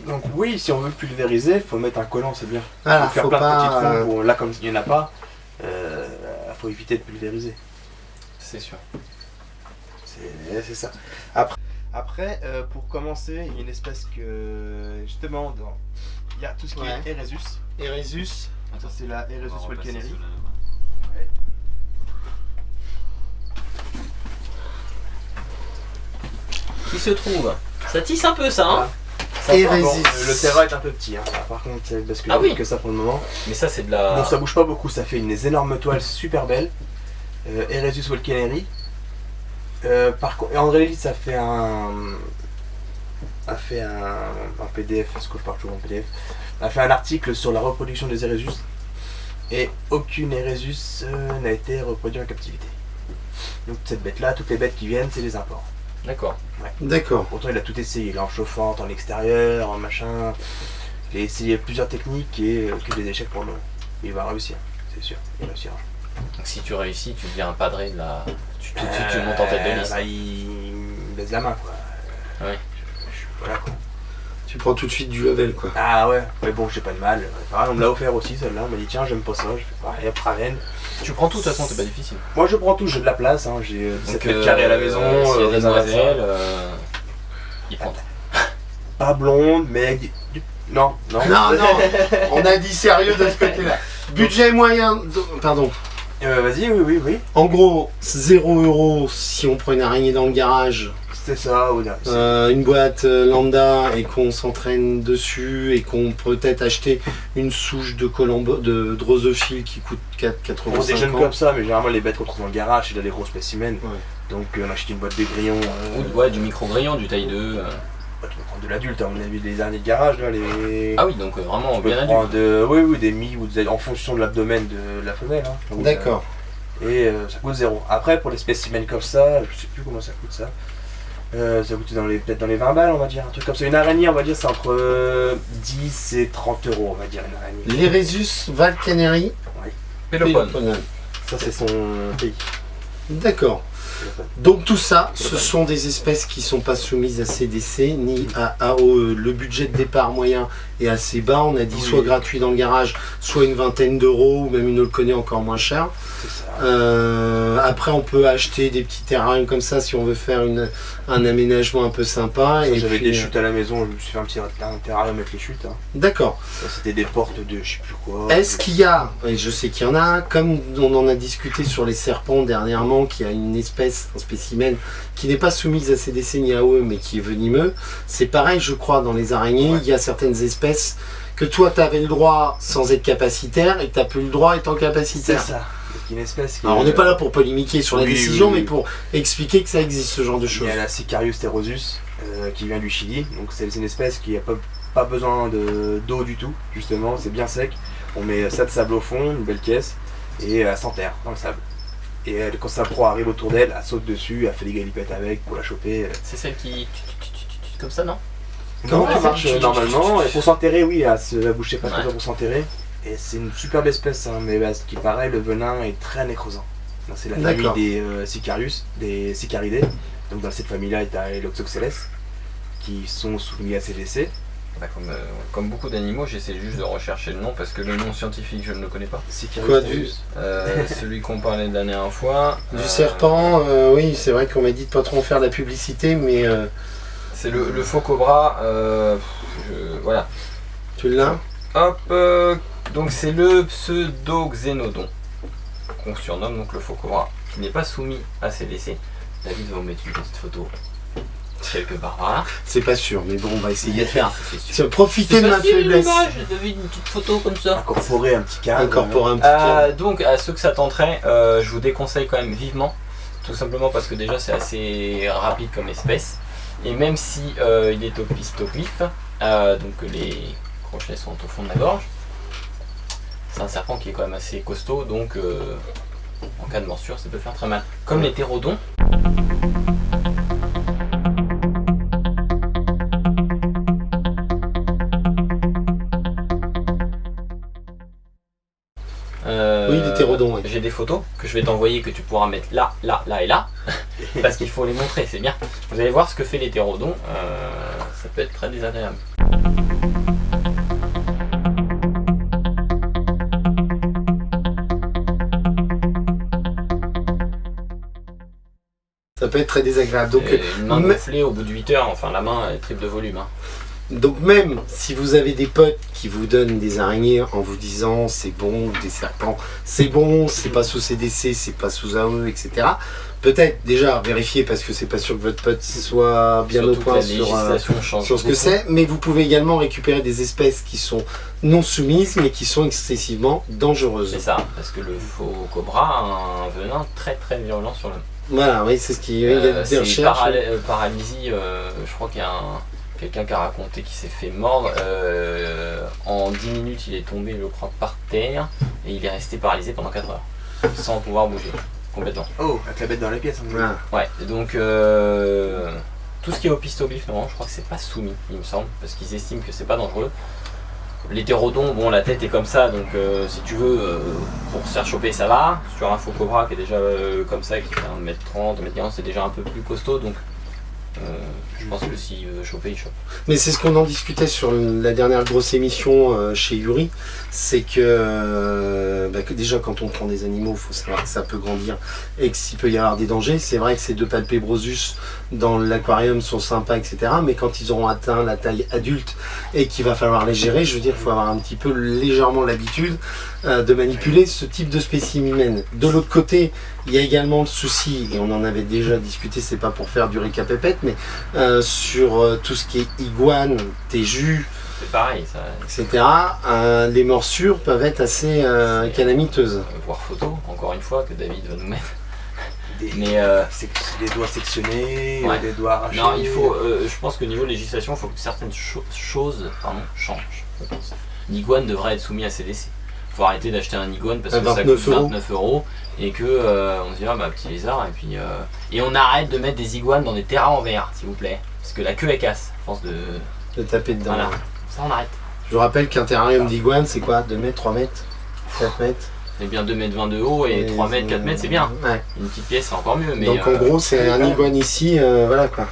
donc oui, si on veut pulvériser, il faut mettre un collant, c'est bien. Voilà, Faut faire faut plein de petits pas. trous. Bon, là, comme il n'y en a pas, faut éviter de pulvériser. C'est sûr. C'est ça. Après, pour commencer, il y a une espèce que, justement, il y a tout ce qui Ouais. est Eresus. Eresus. Ça, c'est la Eresus welkeneri. Qui se trouve. Ça tisse un peu ça, hein. Ça, Eresus. bon, le terrain est un peu petit, hein. Par contre, c'est parce que Ah oui. que ça pour le moment. Mais ça c'est de la. Bon, ça bouge pas beaucoup, ça fait des énormes toiles super belles. Eresus welkeneri. Par contre, André Lille, ça fait un PDF, parce que je parle toujours en PDF. A fait un article sur la reproduction des Eresus. Et aucune Eresus n'a été reproduite en captivité. Donc cette bête-là, toutes les bêtes qui viennent, c'est des imports. D'accord. D'accord. Pourtant, il a tout essayé. Il est en chauffante, en extérieur, en machin. Il a essayé plusieurs techniques et que des échecs pour le moment. Il va réussir, c'est sûr. Il réussira. Donc si tu réussis, tu deviens un padré de la. Tu montes en tête de liste. Il me baise la main, quoi. Ouais. Voilà, quoi. Tu prends tout de suite du level quoi. Ah ouais, mais bon, j'ai pas de mal. Pareil, on me l'a offert aussi, celle-là. On m'a dit, tiens, j'aime pas ça. Je fais pareil, après Rennes. Tu prends tout, de toute façon, c'est pas difficile. Moi, je prends tout, j'ai de la place. Hein. J'ai 17 Donc, mètres carrés à la maison. s'il y a des réservation. demoiselles, il prend tout. Pas blonde, mais. Non, non. Non, non, on a dit sérieux de ce côté-là. Budget moyen. Pardon. Vas-y, oui. En gros, 0 € si on prend une araignée dans le garage, C'est ça, ou non. une boîte lambda et qu'on s'entraîne dessus et qu'on peut peut-être acheter une souche de drosophile qui coûte 4,85 On des jeunes €. comme ça, mais généralement les bêtes qu'on trouve dans le garage, c'est des gros spécimens. Ouais. Donc on achète une boîte de grillons. Ou ouais, du micro-grillon, du taille 2. tu peux prendre de l'adulte, à mon avis, les derniers garages, là, les... Ah oui, donc vraiment Tu peux bien prendre adulte. oui, des mi ou en fonction de l'abdomen de la femelle. Hein. Donc, D'accord. et ça coûte 0. Après, pour les spécimens comme ça, je sais plus comment ça coûte ça. Ça coûte peut-être dans les 20 balles, on va dire, un truc comme ça. Une araignée, on va dire, c'est entre 10 et 30 euros, on va dire, une araignée. L'Eresus valcaneri Pélopone. Ça, c'est son pays. D'accord. Donc tout ça, ce sont des espèces qui ne sont pas soumises à CDC ni à AOE. Le budget de départ moyen est assez bas. On a dit soit gratuit dans le garage, soit une vingtaine d'euros, ou même une Olconée encore moins cher. C'est ça. Après, on peut acheter des petits terrariums comme ça si on veut faire un aménagement un peu sympa. Ça, Et j'avais puis, des chutes à la maison, je me suis fait un terrarium avec les chutes. Hein. D'accord. Ça, c'était des portes de je sais plus quoi. Est-ce qu'il y a, et je sais qu'il y en a, comme on en a discuté sur les serpents dernièrement, qu'il y a une espèce, un spécimen, qui n'est pas soumise à CDC ni à AOE, mais qui est venimeux, c'est pareil, je crois, dans les araignées, il y a certaines espèces que toi, tu avais le droit sans être capacitaire, et tu n'as plus le droit étant C'est capacitaire. ça. C'est une espèce qui Alors on n'est pas là pour polémiquer sur la Oui, décision, oui, oui. mais pour expliquer que ça existe ce genre de Il choses. y a la Sicarius terrosus qui vient du Chili. Donc c'est une espèce qui n'a pas besoin d'eau du tout, justement, c'est bien sec. On met ça de sable au fond, une belle caisse, et elle s'enterre dans le sable. Et quand sa proie arrive autour d'elle, elle saute dessus, elle fait des galipettes avec pour la choper. C'est celle qui... Comme ça, non? Comment ça elle marche fait normalement. Et pour s'enterrer, oui, elle se va boucher pas Ouais. trop pour s'enterrer. Et c'est une superbe espèce, hein, mais ce qui paraît, le venin est très nécrosant. Donc, c'est la famille D'accord. des Sicarius, des Sicaridés. Donc dans cette famille-là, il y a l'Oxoxeles, qui sont soumis à CDC. Bah, comme beaucoup d'animaux, j'essaie juste de rechercher le nom parce que le nom scientifique, je ne le connais pas. Sicarius Quoi, terrosus. Celui qu'on parlait de la dernière fois. Du serpent, oui, c'est vrai qu'on m'a dit de pas trop en faire de la publicité, mais C'est le faux cobra. Voilà. tu l'as. Hop. Donc c'est le pseudoxénodon qu'on surnomme donc le faux cobra, qui n'est pas soumis à CDC. David va vous mettre une petite photo quelque part par là. C'est pas sûr, mais bon, on va essayer de faire. C'est sûr. Profiter de ma faiblesse. David, une petite photo comme ça. Incorporer un petit cadre. Incorporer un petit cadre. Donc à ceux que ça tenterait, je vous déconseille quand même vivement, tout simplement parce que déjà c'est assez rapide comme espèce, et même si il est opistoglyphe, donc les crochets sont au fond de la gorge, c'est un serpent qui est quand même assez costaud, donc en cas de morsure ça peut faire très mal. Comme les ptérodons. Oui, les ptérodons, ouais. J'ai des photos que je vais t'envoyer que tu pourras mettre là, là, là et là. Parce qu'il faut les montrer, c'est bien. Vous allez voir ce que fait l'hétérodon. Ça peut être très désagréable. Ça peut être très désagréable. Donc, Une main mais- gonflée au bout de 8 heures, enfin la main est triple de volume. Hein. donc même si vous avez des potes qui vous donnent des araignées en vous disant c'est bon, ou des serpents, c'est bon, c'est pas sous CDC, c'est pas sous AOE, etc. Peut-être déjà vérifier parce que c'est pas sûr que votre pote soit bien Surtout au que point la sur législation change ce que beaucoup. c'est, mais vous pouvez également récupérer des espèces qui sont non soumises mais qui sont excessivement dangereuses. C'est ça, parce que le faux cobra a un venin très très virulent sur l'homme. Voilà, oui, c'est ce qui. Il y a des C'est recherches. paralysie, je crois qu'il y a quelqu'un qui a raconté qu'il s'est fait mordre. En 10 minutes, il est tombé, je crois, par terre et il est resté paralysé pendant 4 heures sans pouvoir bouger complètement. Oh, avec la bête dans les pièces. Hein. Voilà. Ouais, et donc tout ce qui est opistoglyphe, non, je crois que c'est pas soumis, il me semble, parce qu'ils estiment que c'est pas dangereux. L'hétérodon, bon, la tête est comme ça, donc si tu veux, pour se faire choper, ça va. Sur un faux cobra qui est déjà comme ça, qui fait 1m30, 1m40, c'est déjà un peu plus costaud, donc je pense que s'il veut choper, il chope. Mais c'est ce qu'on en discutait sur la dernière grosse émission chez Yuri, c'est que déjà quand on prend des animaux, il faut savoir que ça peut grandir et qu'il peut y avoir des dangers. C'est vrai que ces deux palpébrosus dans l'aquarium sont sympas, etc. Mais quand ils auront atteint la taille adulte et qu'il va falloir les gérer, je veux dire, il faut avoir un petit peu légèrement l'habitude de manipuler ce type de spécimen. De l'autre côté, il y a également le souci, et on en avait déjà discuté, c'est pas pour faire du récapépète, mais sur tout ce qui est iguane, téju, C'est pareil, ça, etc., les morsures peuvent être assez calamiteuses. voir photo, encore une fois, que David va nous mettre. C'est des doigts sectionnés, Ouais. des doigts arrachés. Non, il faut. Je pense que niveau législation, il faut que certaines choses changent. Je pense. L'iguane devrait être soumis à CDC. Il faut arrêter d'acheter un iguane parce À que ça coûte 29 29 € et que on se dit ah bah petit lézard et puis et on arrête de mettre des iguanes dans des terrains en verre, s'il vous plaît, parce que la queue elle casse. À force de De taper dedans. voilà, ça on arrête. Je vous rappelle qu'un terrarium d'iguane, c'est quoi? 2 mètres, 3 mètres, 4 mètres? C'est bien 2,20 m de haut et 3 mètres, 4 mètres, c'est bien. Ouais. Une petite pièce c'est encore mieux, mais Donc en gros, c'est un iguane ici, voilà quoi.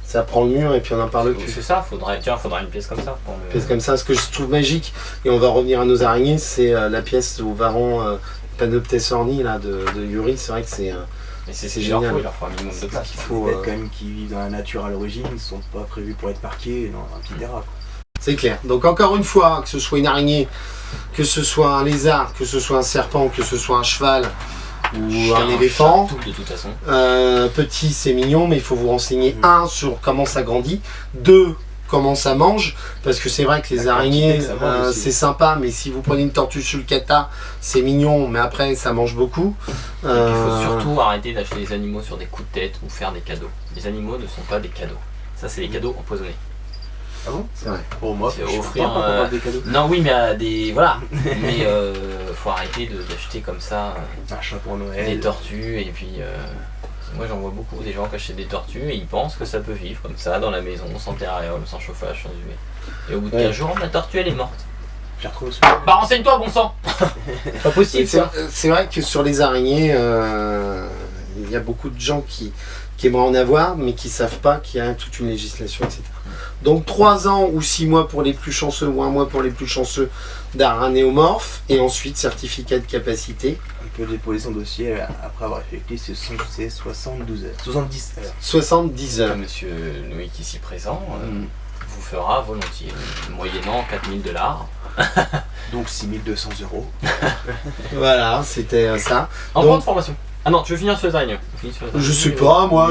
Ça prend le mur et puis on n'en parle plus. c'est ça. Faudrait une pièce comme ça. Pour le- Pièce comme ça, ce que je trouve magique, et on va revenir à nos araignées, c'est la pièce au varan Panoptes orni là, de Yuri. C'est vrai que c'est. Mais c'est c'est ce qu'il leur génial. faut, il leur faut un minimum de place. Il Les faut, bêtes quand même qui vivent dans la nature à l'origine ne sont pas prévus pour être parqués dans un petit terrain. C'est clair. Donc encore une fois, que ce soit une araignée, que ce soit un lézard, que ce soit un serpent, que ce soit un cheval ou Chien, un éléphant, chat, tout, de toute façon. petit c'est mignon, mais il faut vous renseigner un sur comment ça grandit, deux comment ça mange, parce que c'est vrai que les La araignées quantité que ça mange aussi. c'est sympa, mais si vous prenez une tortue sulcata, c'est mignon, mais après ça mange beaucoup. Et puis, il faut surtout arrêter d'acheter des animaux sur des coups de tête ou faire des cadeaux. Les animaux ne sont pas des cadeaux. Ça, c'est des cadeaux empoisonnés. Ah bon? C'est vrai. Pour moi, C'est je suis offrir, content quand on parle des cadeaux. Non, oui, mais à des. Voilà. Mais faut arrêter d'acheter comme ça Un chat pour des Noël. tortues. Et puis, moi, j'en vois beaucoup des gens qui achètent des tortues et ils pensent que ça peut vivre comme ça dans la maison, sans terrarium, sans chauffage, sans UV. Et au bout de 15 jours, la tortue, elle est morte. J'ai retrouvé ce Bah, renseigne-toi, bon sang. Pas possible, C'est ça. c'est vrai que sur les araignées, il y a beaucoup de gens qui aimeraient en avoir, mais qui savent pas qu'il y a toute une législation, etc. Donc 3 ans ou 6 mois pour les plus chanceux, ou 1 mois pour les plus chanceux d'aranéomorphes, et ensuite certificat de capacité. On peut déposer son dossier après avoir effectué ses 72 heures. 70 heures. 70 heures. Monsieur Loïc ici présent vous fera volontiers, moyennant 4000 $. Donc 6200 euros. Voilà, c'était ça. En Donc- plan de formation. Ah non, tu veux finir sur les araignées. Je sais pas, moi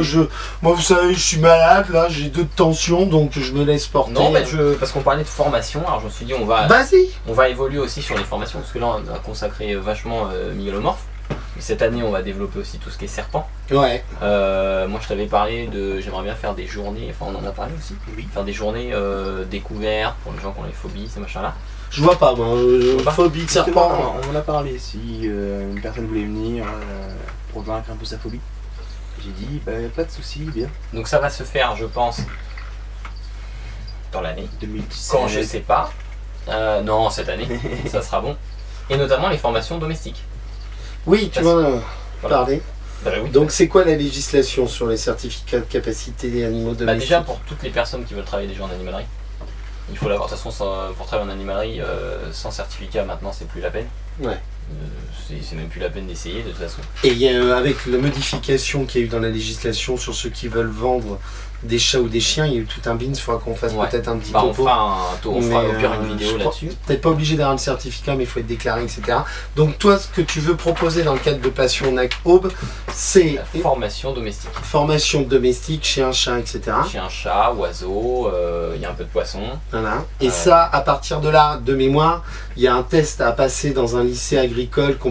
vous savez, je suis malade, là, j'ai 2 de tension, donc je me laisse porter. Non, mais parce qu'on parlait de formation, alors je me suis dit Vas-y. on va évoluer aussi sur les formations, parce que là on a consacré vachement myélomorphe. Mais cette année on va développer aussi tout ce qui est serpent. Ouais. Moi je t'avais parlé j'aimerais bien faire des journées, enfin on en a parlé aussi, Oui. faire des journées découvertes pour les gens qui ont les phobies, ces machins là. Je vois pas, moi, vois pas. phobie de Justement, serpent. on en a parlé. Si une personne voulait venir pour vaincre un peu sa phobie, j'ai dit bah, pas de souci, bien. Donc ça va se faire je pense dans l'année. 2017. Quand je sais pas. Non, cette année, ça sera bon. Et notamment les formations domestiques. Oui, tu Parce- vas Voilà. parler. Bah oui. Donc c'est quoi la législation sur les certificats de capacité des animaux Bah domestiques? déjà pour toutes les personnes qui veulent travailler déjà en animalerie, il faut l'avoir. De toute façon, pour travailler en animalerie, sans certificat maintenant, c'est plus la peine. Ouais. C'est même plus la peine d'essayer de toute façon. Et il y a, avec la modification qu'il y a eu dans la législation sur ceux qui veulent vendre des chats ou des chiens, il y a eu tout un bins, il faudra qu'on fasse Ouais. peut-être un petit Bah, on topo. on fera Mais, au pire une je vidéo crois- là-dessus. Peut-être pas obligé d'avoir le certificat, mais il faut être déclaré, etc. Donc toi, ce que tu veux proposer dans le cadre de Passion NAC Aube, c'est La formation domestique. formation domestique, chien, chat, etc. Chien, chat, oiseau, il y a un peu de poisson. Voilà. Et ça, à partir de là, de mémoire, il y a un test à passer dans un lycée agricole dont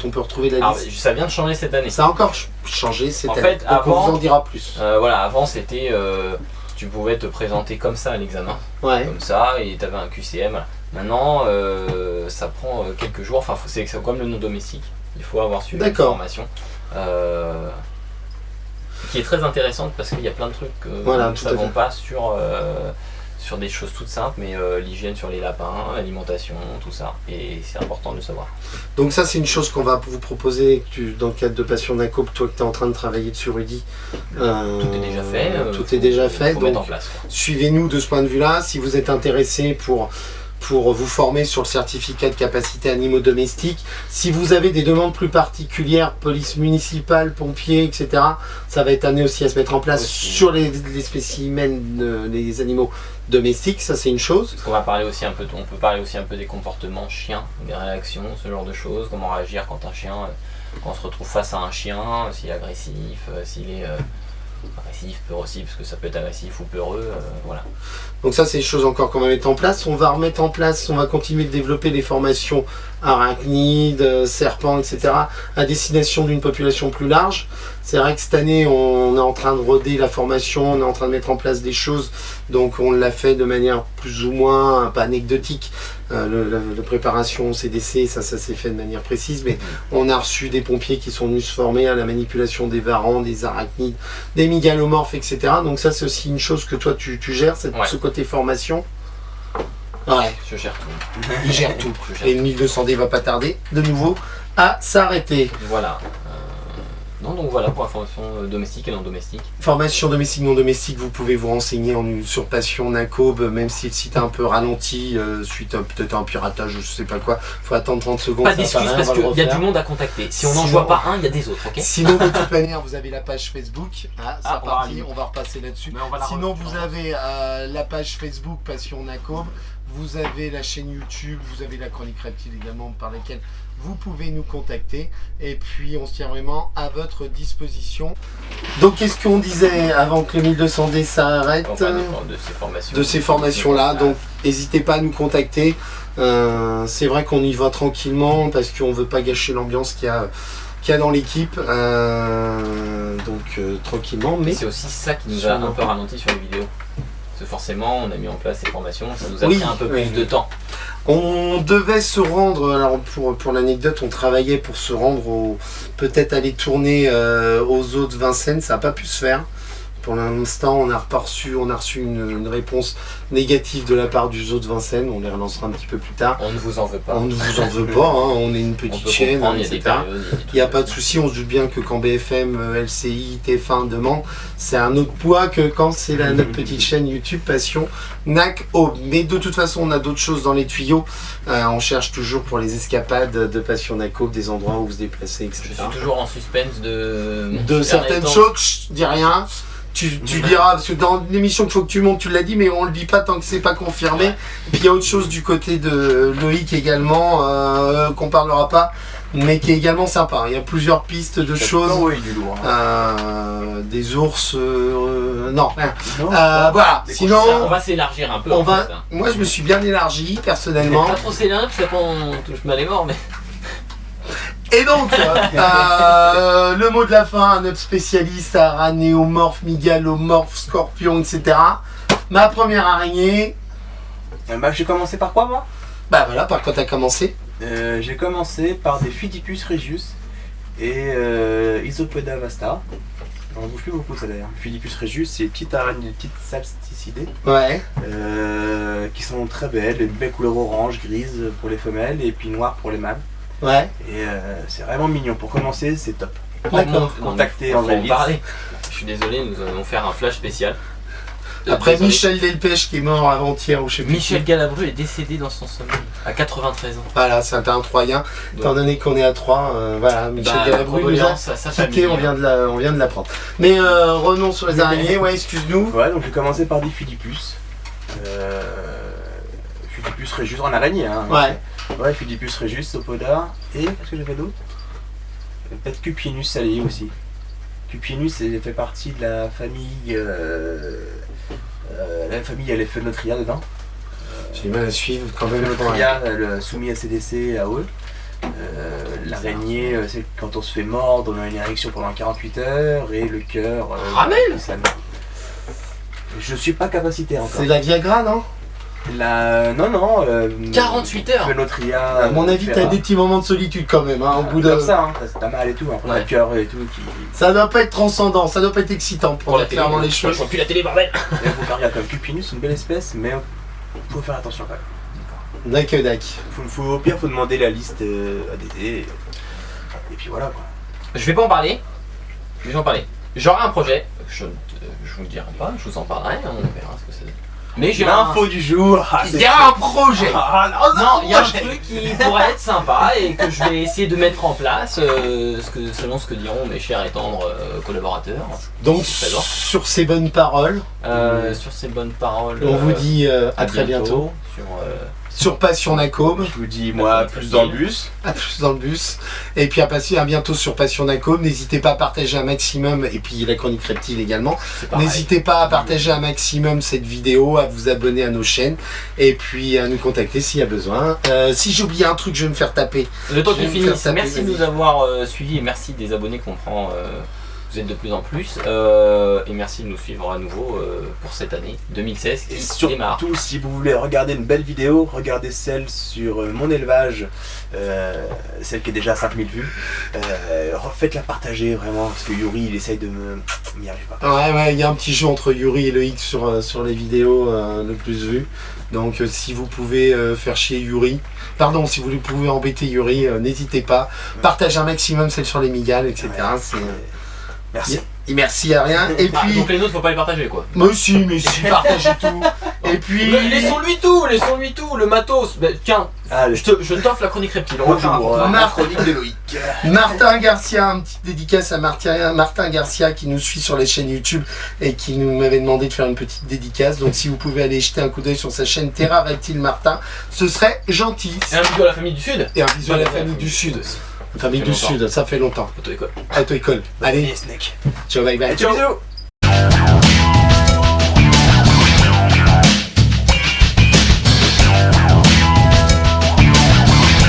on peut retrouver la Alors, liste. ça vient de changer cette année. Ça a encore changé cette En année. fait, Donc on avant- vous en dira plus. Voilà, avant c'était. Tu pouvais te présenter comme ça à l'examen. Ouais. Comme ça, et tu avais un QCM. Maintenant, ça prend quelques jours. Enfin, c'est comme le nom domestique. Il faut avoir suivi une D'accord. formation. Qui est très intéressante parce qu'il y a plein de trucs que Voilà, nous ne tout à savons fait. pas sur des choses toutes simples, mais l'hygiène sur les lapins, l'alimentation, tout ça. Et c'est important de le savoir. Donc ça, c'est une chose qu'on va vous proposer dans le cadre de Passion NAC Aube, toi que tu es en train de travailler dessus, Rudy. Tout est déjà fait. Tout est déjà fait. Faut mettre en Donc place, quoi. suivez-nous de ce point de vue-là. Si vous êtes intéressé pour vous former sur le certificat de capacité animaux domestiques. Si vous avez des demandes plus particulières, police municipale, pompiers, etc., ça va être amené aussi à se mettre en place Aussi. sur les spécimens, les animaux domestiques, ça c'est une chose. Parce qu'on va parler aussi un peu, on peut parler aussi un peu des comportements chiens, des réactions, ce genre de choses, comment réagir quand un chien, quand on se retrouve face à un chien, s'il est agressif, s'il est Agressif, peur aussi, parce que ça peut être agressif ou peureux, voilà. Donc ça, c'est des choses encore qu'on va mettre en place. On va remettre en place, on va continuer de développer des formations arachnides, serpents, etc. à destination d'une population plus large. C'est vrai que cette année, on est en train de roder la formation, on est en train de mettre en place des choses. Donc on l'a fait de manière plus ou moins, pas anecdotique. La préparation CDC, ça s'est fait de manière précise, mais on a reçu des pompiers qui sont venus se former à la manipulation des varans, des arachnides, des mégalomorphes, etc. Donc ça, c'est aussi une chose que toi, tu gères, ce côté formation. Ouais, Je gère tout. il gère tout. Je gère Et le 1200D va pas tarder, de nouveau, à s'arrêter. Voilà. Non, donc voilà pour la formation domestique et non domestique. Formation domestique, non domestique, vous pouvez vous renseigner en usurpation NACOB, même si le site est un peu ralenti, suite à peut-être un piratage ou je sais pas quoi. Faut attendre 30 secondes. Pas ça d'excuses sert à rien, parce on va le qu'il y a refaire. du monde à contacter. Si on n'en Sinon- voit pas un, il y a des autres, ok? Sinon, de toute manière, vous avez la page Facebook. Ah, c'est Ah, on va parti, rallumer. on va repasser là-dessus. Mais on va la Sinon, re- vous avez la page Facebook Passion NACOB. Vous avez la chaîne YouTube, vous avez la chronique reptile également par laquelle vous pouvez nous contacter. Et puis, on se tient vraiment à votre disposition. Donc, qu'est-ce qu'on disait avant que le 1200D s'arrête? On parle de ces formations. De ces formations-là. Donc, n'hésitez pas à nous contacter. C'est vrai qu'on y va tranquillement parce qu'on ne veut pas gâcher l'ambiance qu'il y a dans l'équipe. Tranquillement. Mais Mais c'est aussi ça qui nous a un peu ralenti sur les vidéos. Parce que forcément, on a mis en place ces formations, ça nous a Oui, pris un peu oui. plus de temps. on devait se rendre, alors pour l'anecdote, on travaillait pour se rendre peut-être aller tourner aux eaux de Vincennes, ça n'a pas pu se faire. Pour l'instant, on a reçu une réponse négative de la part du zoo de Vincennes. On les relancera un petit peu plus tard. On ne vous en veut pas. On ne vous en veut pas, hein, on est une On petite peut chaîne, comprendre, il y a des etc. périodes, Il n'y a pas de souci, on se doute bien que quand BFM, LCI, TF1 demandent, c'est un autre poids que quand c'est notre petite chaîne YouTube Passion NAC. Mais de toute façon, on a d'autres choses dans les tuyaux. On cherche toujours pour les escapades de Passion NACO, des endroits où se déplacer, etc. Je suis toujours en suspense de Certaines Internet. choses, chut, dis rien. Tu diras, parce que dans l'émission qu'il faut que tu montes, tu l'as dit, mais on le dit pas tant que c'est pas confirmé. Ouais. Et puis il y a autre chose du côté de Loïc également, qu'on parlera pas, mais qui est également sympa. Il y a plusieurs pistes de choses. Oui, du lourd. Des ours, non, rien. Non, Voilà, Des Ça, sinon, on va s'élargir un peu. on en va. fait, hein. Moi, je me suis bien élargi personnellement. Pas trop s'élargir parce qu'après on touche mal les morts, mais. Et donc, le mot de la fin à notre spécialiste aranéomorphe, mégalomorphe, scorpion, etc. Ma première araignée, J'ai commencé par quoi, moi bah voilà, par quoi t'as commencé? J'ai commencé par des Phidippus regius et Isopoda vasta. On ne bouge plus beaucoup ça d'ailleurs. Phidippus regius, c'est des petites araignées, des petites salsticidées Ouais. qui sont très belles, une belle couleur orange, grise pour les femelles et puis noire pour les mâles. Ouais. Et c'est vraiment mignon. Pour commencer, c'est top. D'accord. Contactez on va André en Litz. parler. Je suis désolé, nous allons faire un flash spécial. Après Désolé. Michel Delpech qui est mort avant-hier ou je sais plus. Michel Galabru est décédé dans son sommeil à 93 ans. Voilà, c'est un Troyen. Étant donné qu'on est à 3, voilà, Michel Galabru nous a condoléances à sa quitté, famille. on vient de l'apprendre. Mais revenons sur les araignées, ouais, excuse-nous. Ouais, donc j'ai commencé par des Phidippus. Phidippus regius en araignée, hein. Ouais. Ouais, Phidippus regius, Sopoda, et qu'est-ce que j'avais d'autre? Peut-être Cupienus salei aussi. Cupienus fait partie de la famille. La famille, elle est Phenotria dedans. J'ai du mal à suivre quand même. Phenotria, soumis à CDC, AOE. L'araignée, c'est quand on se fait mordre, on a une érection pendant 48 heures, et le cœur. Ramel ça- Je suis pas capacitaire encore. C'est la Viagra, non? Non. 48 heures. Phenotria. À mon avis, t'as des petits moments de solitude quand même, hein, au bout de. Comme ça, hein, t'as mal et tout, après Ouais. le cœur et tout. Ça doit pas être transcendant, ça doit pas être excitant pour dire clairement les Je choses. vois plus la télé, bordel. Il faut faire gaffe, comme Cupinus, c'est une belle espèce, mais faut faire attention quand même. Dac. Au pire, faut demander la liste ADD. Et puis voilà quoi. Je vais pas en parler. Je vais en parler. J'aurai un projet. Je vous le dirai pas, je vous en parlerai, on verra ce que c'est. Mais j'ai L'info du jour. Il y a un projet. Non, il y a un truc qui pourrait être sympa et que je vais essayer de mettre en place, selon ce que diront mes chers et tendres collaborateurs. Donc C'est très bon. sur ces bonnes paroles, Sur ces bonnes paroles, on vous dit à très bientôt. sur sur Passion Nacôme. Je vous dis, moi, à plus dans le bus. À plus dans le bus. Et puis à bientôt sur Passion Nacôme. N'hésitez pas à partager un maximum. Et puis la chronique reptile également. N'hésitez pas à partager un maximum cette vidéo, à vous abonner à nos chaînes. Et puis à nous contacter s'il y a besoin. Si j'ai oublié un truc, je vais me faire taper. Le temps Je vais qu'il me faire finisse. taper, Merci de vas-y. nous avoir suivis et merci des abonnés qu'on prend. Vous êtes de plus en plus. Et merci de nous suivre à nouveau pour cette année 2016 Et qui démarre. surtout, si vous voulez regarder une belle vidéo, regardez celle sur mon élevage, celle qui est déjà à 5000 vues. Refaites-la partager vraiment, parce que Yuri, il essaye de m'y arrive pas. Ouais, il y a un petit jeu entre Yuri et le X sur les vidéos le plus vues. Donc si vous pouvez faire chier Yuri, pardon, si vous pouvez embêter Yuri, n'hésitez pas. Partagez un maximum celle sur les migales, etc. Ouais, merci. Merci à rien. Et puis, Donc les autres, faut pas les partager quoi. mais si, partagez tout. Et puis, Laissons-lui tout, le matos. Bah, tiens, Allez, je t'offre la chronique reptile. On va faire un bonjour, contrat. la chronique de Loïc. Martin Garcia, une petite dédicace à Martin Garcia qui nous suit sur les chaînes YouTube et qui nous m'avait demandé de faire une petite dédicace. Donc si vous pouvez aller jeter un coup d'œil sur sa chaîne Terra Reptile Martin, ce serait gentil. Et un bisou à la famille du Sud. Et un bisou à la famille du Sud. La famille Ça du fait longtemps. Sud, ça fait longtemps. Auto-école. À toi école. Allez, Snake. ciao, bye bye. Ciao, bisous.